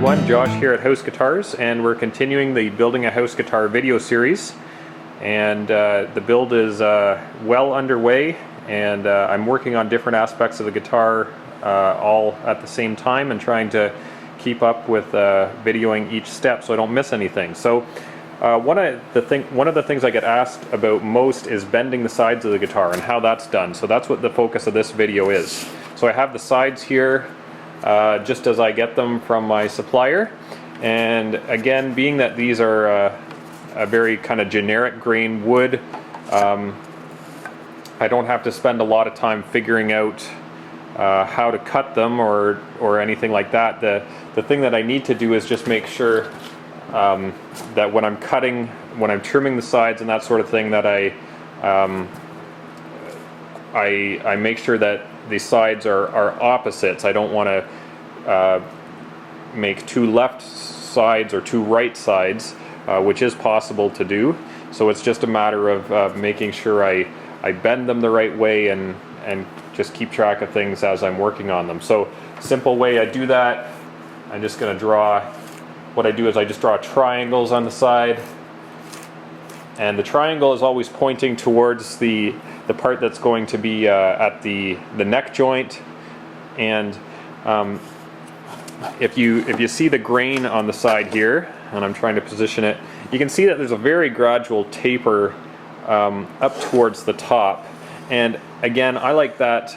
everyone, Josh here at House Guitars, and we're continuing the Building a House Guitar video series. And the build is well underway, and I'm working on different aspects of the guitar all at the same time and trying to keep up with videoing each step so I don't miss anything. So one of the things I get asked about most is bending the sides of the guitar and how that's done. So that's what the focus of this video is. So I have the sides here just as I get them from my supplier, and again, being that these are a very kind of generic grain wood, I don't have to spend a lot of time figuring out how to cut them or anything like that. The thing that I need to do is just make sure that when I'm trimming the sides and that sort of thing, that I make sure that the sides are opposites. I don't want to make two left sides or two right sides, which is possible to do. So it's just a matter of making sure I bend them the right way and just keep track of things as I'm working on them. So simple way I do that, I'm just going to draw, what I do is I just draw triangles on the side, and the triangle is always pointing towards the part that's going to be at the neck joint. And if you see the grain on the side here, and I'm trying to position it, you can see that there's a very gradual taper up towards the top. And again, I like that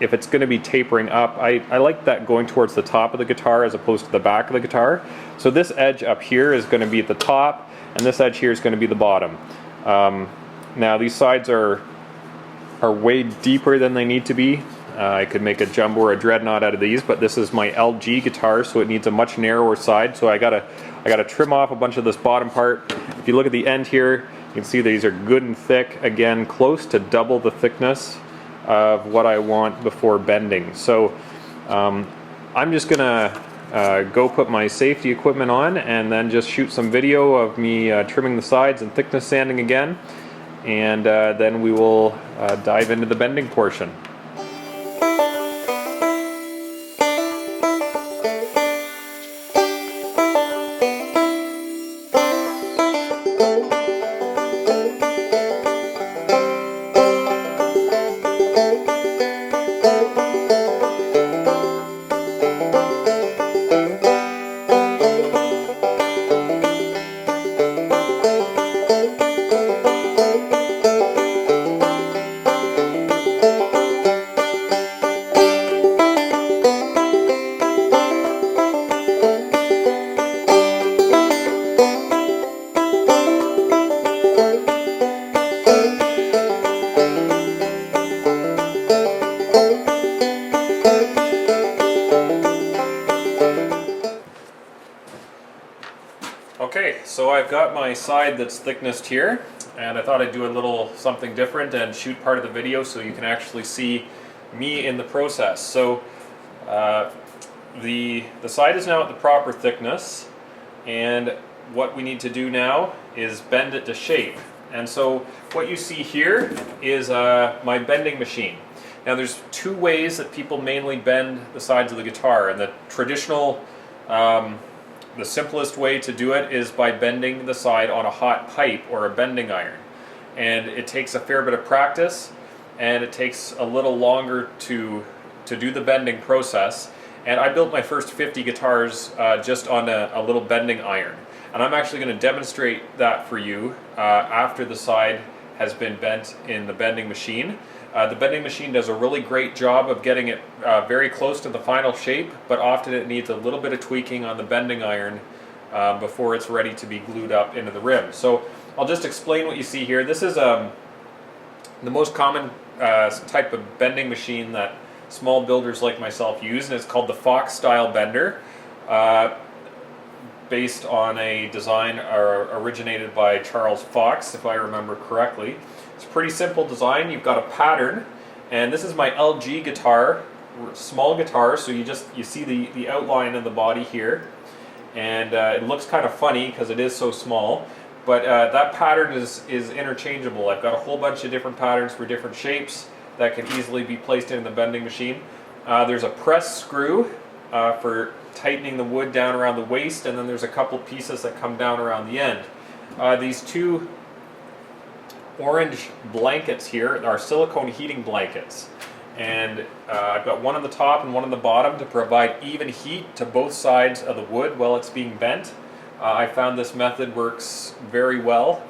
if it's going to be tapering up, I like that going towards the top of the guitar as opposed to the back of the guitar. So this edge up here is going to be at the top, and this edge here is going to be the bottom. Now these sides are way deeper than they need to be. I could make a jumbo or a dreadnought out of these, but this is my LG guitar, so it needs a much narrower side. So I gotta trim off a bunch of this bottom part. If you look at the end here, you can see these are good and thick. Again, close to double the thickness of what I want before bending. So I'm just gonna go put my safety equipment on and then just shoot some video of me trimming the sides and thickness sanding again, and then we will dive into the bending portion. Okay, so I've got my side that's thicknessed here, and I thought I'd do a little something different and shoot part of the video so you can actually see me in the process. So the side is now at the proper thickness, and what we need to do now is bend it to shape. And so what you see here is my bending machine. Now there's two ways that people mainly bend the sides of the guitar, and the traditional the simplest way to do it is by bending the side on a hot pipe or a bending iron. And it takes a fair bit of practice, and it takes a little longer to do the bending process. And I built my first 50 guitars just on a little bending iron. And I'm actually going to demonstrate that for you after the side has been bent in the bending machine. The bending machine does a really great job of getting it very close to the final shape, but often it needs a little bit of tweaking on the bending iron before it's ready to be glued up into the rim. So I'll just explain what you see here. This is the most common type of bending machine that small builders like myself use, and it's called the Fox style bender, based on a design originated by Charles Fox, if I remember correctly. It's a pretty simple design. You've got a pattern, and this is my LG guitar, small guitar, so you see the outline of the body here, and it looks kind of funny because it is so small, but that pattern is interchangeable. I've got a whole bunch of different patterns for different shapes that can easily be placed in the bending machine. There's a press screw for tightening the wood down around the waist, and then there's a couple pieces that come down around the end. These two orange blankets here are silicone heating blankets, and I've got one on the top and one on the bottom to provide even heat to both sides of the wood while it's being bent. I found this method works very well,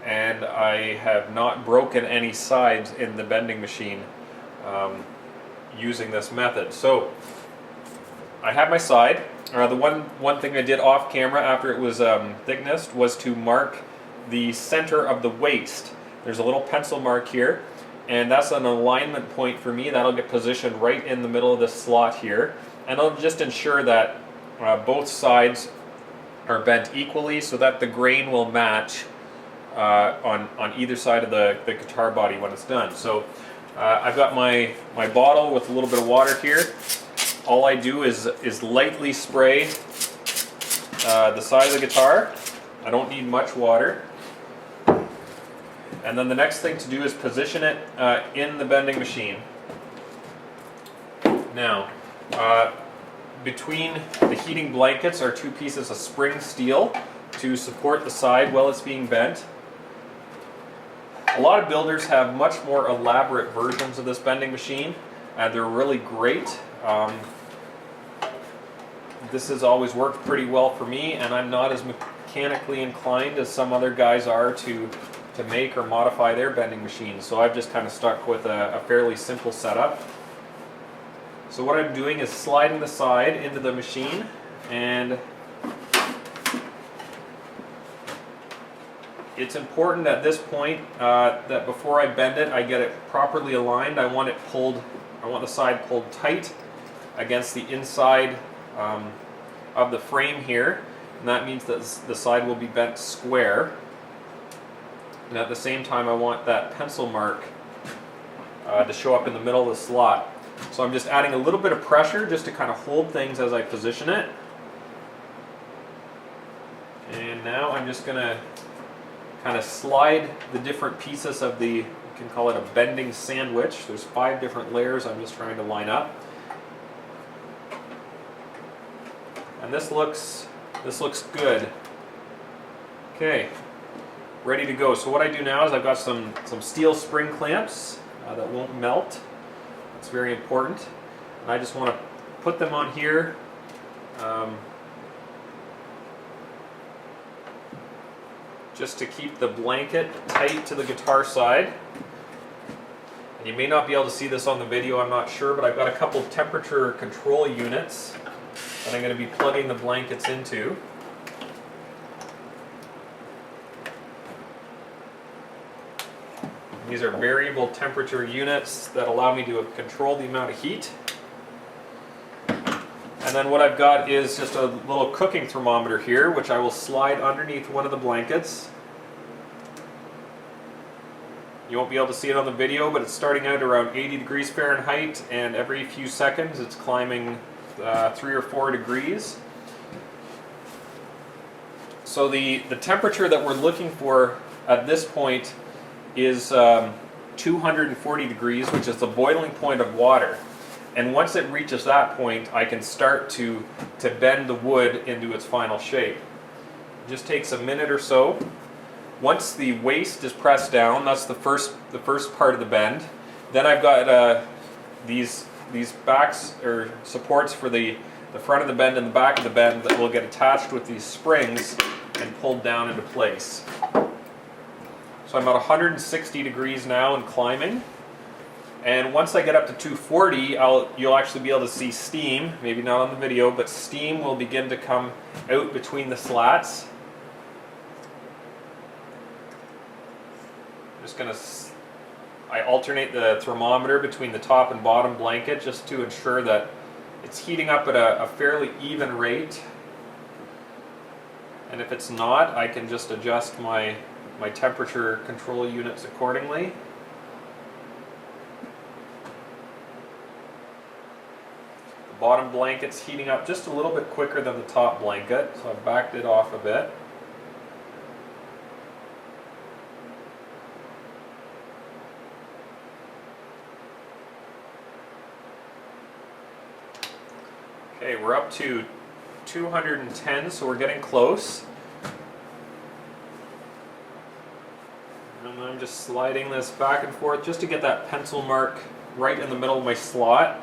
and I have not broken any sides in the bending machine using this method. So I have my side. The one thing I did off camera after it was thicknessed was to mark the center of the waist. There's a little pencil mark here, and that's an alignment point for me. That'll get positioned right in the middle of this slot here, and it'll just ensure that both sides are bent equally so that the grain will match on either side of the guitar body when it's done. So I've got my bottle with a little bit of water here. All I do is lightly spray the side of the guitar. I don't need much water. And then the next thing to do is position it in the bending machine. Now, between the heating blankets are two pieces of spring steel to support the side while it's being bent. A lot of builders have much more elaborate versions of this bending machine, and they're really great. This has always worked pretty well for me, and I'm not as mechanically inclined as some other guys are to make or modify their bending machines. So I've just kind of stuck with a fairly simple setup. So what I'm doing is sliding the side into the machine, and it's important at this point that before I bend it, I get it properly aligned. I want the side pulled tight against the inside of the frame here, and that means that the side will be bent square. And at the same time, I want that pencil mark to show up in the middle of the slot. So I'm just adding a little bit of pressure just to kind of hold things as I position it. And now I'm just going to kind of slide the different pieces of you can call it a bending sandwich. There's 5 different layers I'm just trying to line up. And this looks good. Okay, ready to go. So what I do now is I've got some steel spring clamps that won't melt. It's very important. And I just want to put them on here. Just to keep the blanket tight to the guitar side. And you may not be able to see this on the video, I'm not sure, but I've got a couple temperature control units that I'm going to be plugging the blankets into. These are variable temperature units that allow me to control the amount of heat. And then what I've got is just a little cooking thermometer here, which I will slide underneath one of the blankets. You won't be able to see it on the video, but it's starting out around 80 degrees Fahrenheit, and every few seconds it's climbing 3 or 4 degrees. So the temperature that we're looking for at this point is 240 degrees, which is the boiling point of water. And once it reaches that point, I can start to bend the wood into its final shape. It just takes a minute or so. Once the waist is pressed down, that's the first part of the bend. Then I've got these backs or supports for the front of the bend and the back of the bend that will get attached with these springs and pulled down into place. So I'm at 160 degrees now and climbing. And once I get up to 240, you'll actually be able to see steam, maybe not on the video, but steam will begin to come out between the slats. I'm just going to, I alternate the thermometer between the top and bottom blanket just to ensure that it's heating up at a fairly even rate. And if it's not, I can just adjust my temperature control units accordingly. The bottom blanket's heating up just a little bit quicker than the top blanket, so I've backed it off a bit. Okay, we're up to 210, so we're getting close. And I'm just sliding this back and forth just to get that pencil mark right in the middle of my slot.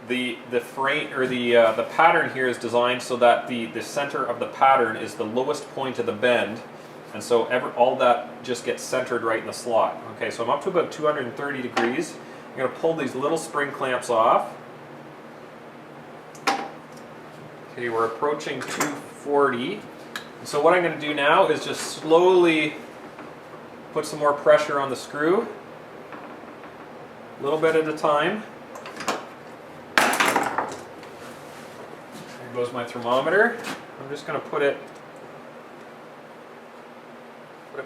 The frame or the pattern here is designed so that the center of the pattern is the lowest point of the bend, and so all that just gets centered right in the slot. Okay, so I'm up to about 230 degrees. I'm going to pull these little spring clamps off. Okay, we're approaching 240. So what I'm going to do now is just slowly put some more pressure on the screw, a little bit at a time. There goes my thermometer. I'm just going to put it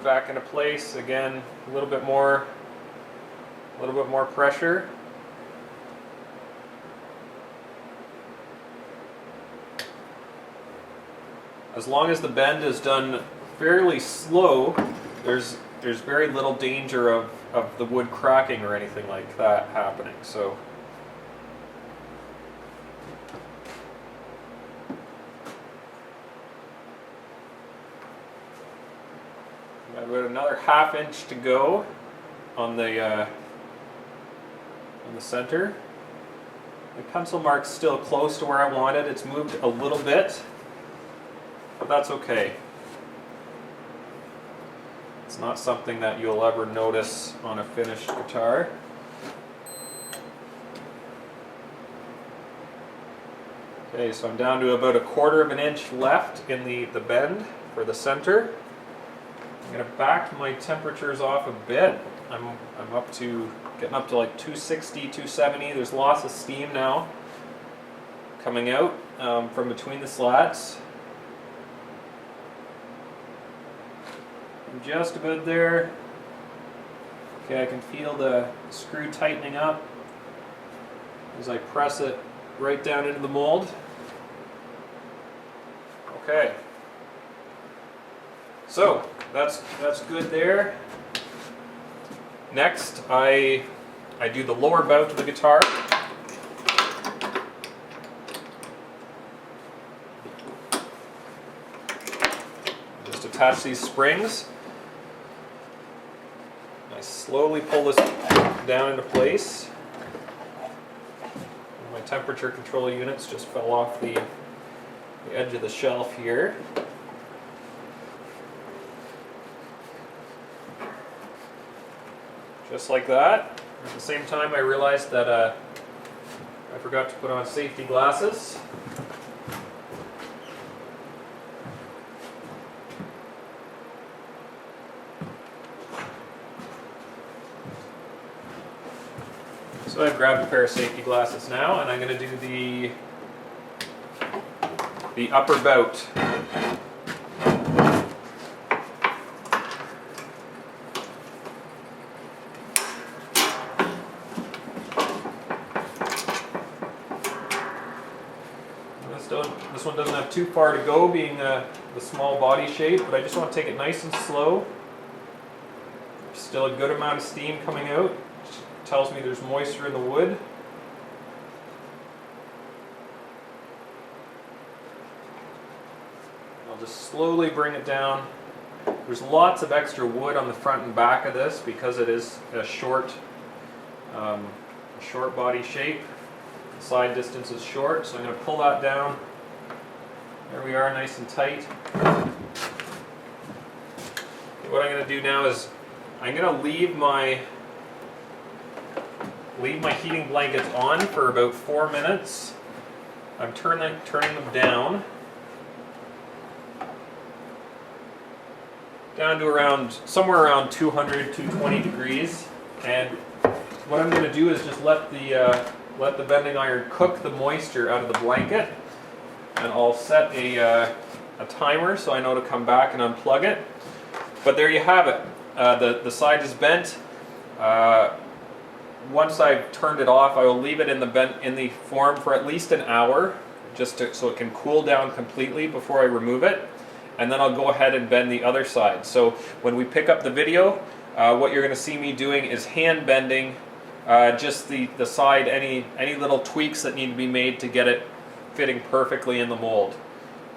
back into place again. A little bit more pressure. As long as the bend is done fairly slow, there's very little danger of the wood cracking or anything like that happening. So I've got another ½ inch to go on the center. The pencil mark's still close to where I want it. It's moved a little bit, but that's okay. It's not something that you'll ever notice on a finished guitar. Okay, so I'm down to about 1/4 inch left in the bend for the center. I'm going to back my temperatures off a bit. I'm getting up to like 260, 270. There's lots of steam now coming out from between the slats. I'm just about there. Okay, I can feel the screw tightening up as I press it right down into the mold. Okay. So that's good there. Next, I do the lower bout of the guitar. Just attach these springs. I slowly pull this down into place. My temperature control units just fell off the edge of the shelf here. Just like that. At the same time, I realized that I forgot to put on safety glasses. So I've grabbed a pair of safety glasses now, and I'm going to do the upper bout. This one doesn't have too far to go, being the small body shape, but I just want to take it nice and slow. Still a good amount of steam coming out. Tells me there's moisture in the wood. I'll just slowly bring it down. There's lots of extra wood on the front and back of this because it is a short body shape. The side distance is short, so I'm going to pull that down. There we are, nice and tight. Okay, what I'm going to do now is I'm going to leave my heating blankets on for about 4 minutes. I'm turning them down to somewhere around 200, 220 degrees. And what I'm going to do is just let the bending iron cook the moisture out of the blanket, and I'll set a timer so I know to come back and unplug it. But there you have it. The side is bent. Once I've turned it off, I will leave it in the form for at least an hour, so it can cool down completely before I remove it, and then I'll go ahead and bend the other side. So when we pick up the video, what you're going to see me doing is hand bending just the side, any little tweaks that need to be made to get it fitting perfectly in the mold.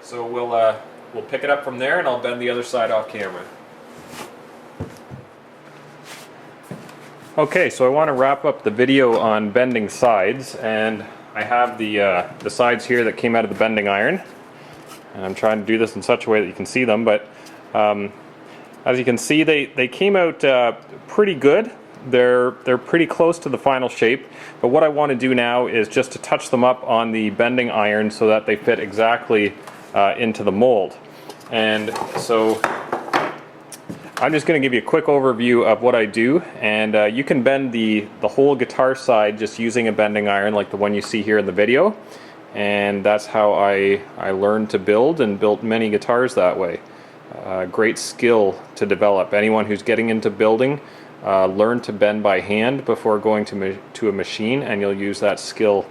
So we'll pick it up from there, and I'll bend the other side off camera. Okay, so I want to wrap up the video on bending sides, and I have the sides here that came out of the bending iron, and I'm trying to do this in such a way that you can see them, but as you can see, they came out pretty good. They're pretty close to the final shape, but what I want to do now is just to touch them up on the bending iron so that they fit exactly into the mold. And so I'm just going to give you a quick overview of what I do, and you can bend the whole guitar side just using a bending iron like the one you see here in the video, and that's how I learned to build and built many guitars that way. Great skill to develop. Anyone who's getting into building, learn to bend by hand before going to a machine, and you'll use that skill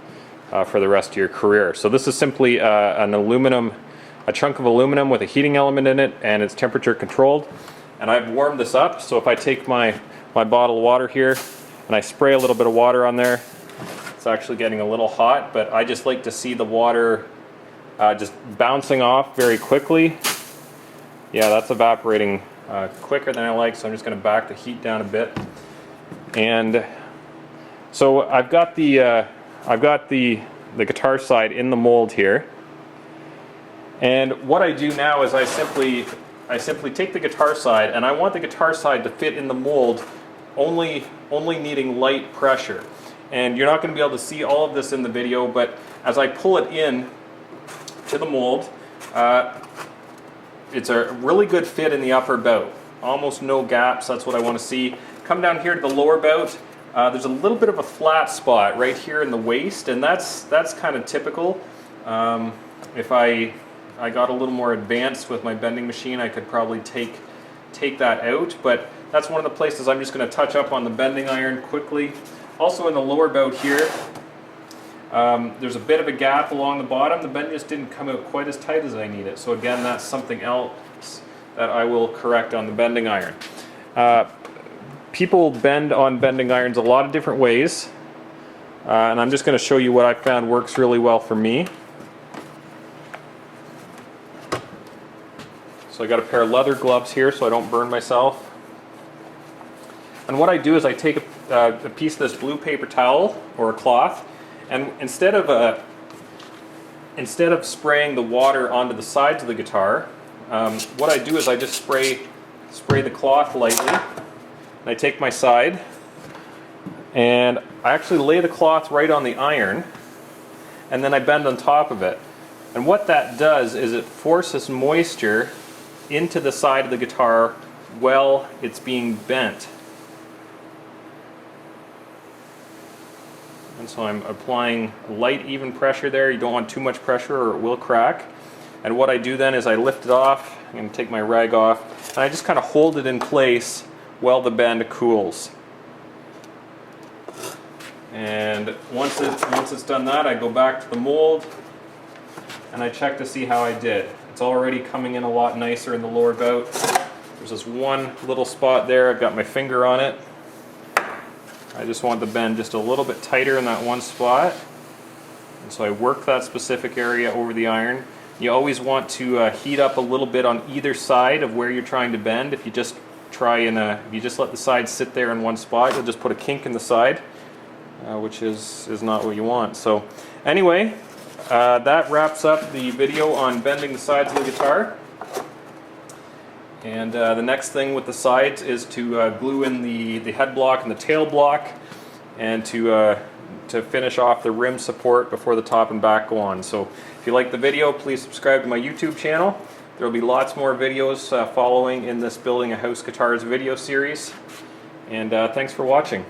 for the rest of your career. So this is simply a chunk of aluminum with a heating element in it, and it's temperature controlled. And I've warmed this up, so if I take my bottle of water here and I spray a little bit of water on there, it's actually getting a little hot, but I just like to see the water just bouncing off very quickly. Yeah, that's evaporating quicker than I like, so I'm just going to back the heat down a bit. And so I've got the guitar side in the mold here. And what I do now is I simply take the guitar side, and I want the guitar side to fit in the mold only needing light pressure. And you're not going to be able to see all of this in the video, but as I pull it in to the mold, it's a really good fit in the upper bout. Almost no gaps, that's what I want to see. Come down here to the lower bout, there's a little bit of a flat spot right here in the waist, and that's kind of typical. If I got a little more advanced with my bending machine, I could probably take that out, but that's one of the places I'm just going to touch up on the bending iron quickly. Also in the lower bout here, there's a bit of a gap along the bottom. The bend just didn't come out quite as tight as I need it, so again, that's something else that I will correct on the bending iron. People bend on bending irons a lot of different ways, and I'm just going to show you what I found works really well for me. So I got a pair of leather gloves here so I don't burn myself. And what I do is I take a piece of this blue paper towel or a cloth, and instead of spraying the water onto the sides of the guitar, what I do is I just spray the cloth lightly, and I take my side and I actually lay the cloth right on the iron, and then I bend on top of it. And what that does is it forces moisture into the side of the guitar while it's being bent. And so I'm applying light, even pressure there. You don't want too much pressure or it will crack. And what I do then is I lift it off, I'm going to take my rag off, and I just kind of hold it in place while the bend cools. And once it's done that, I go back to the mold and I check to see how I did. It's already coming in a lot nicer in the lower bout. There's this one little spot there, I've got my finger on it. I just want the bend just a little bit tighter in that one spot. And so I work that specific area over the iron. You always want to heat up a little bit on either side of where you're trying to bend. If you just if you just let the side sit there in one spot, you'll just put a kink in the side, which is not what you want. So anyway, that wraps up the video on bending the sides of the guitar. And the next thing with the sides is to glue in the head block and the tail block, and to finish off the rim support before the top and back go on. So if you like the video, please subscribe to my YouTube channel. There will be lots more videos following in this Building a House Guitars video series. And thanks for watching.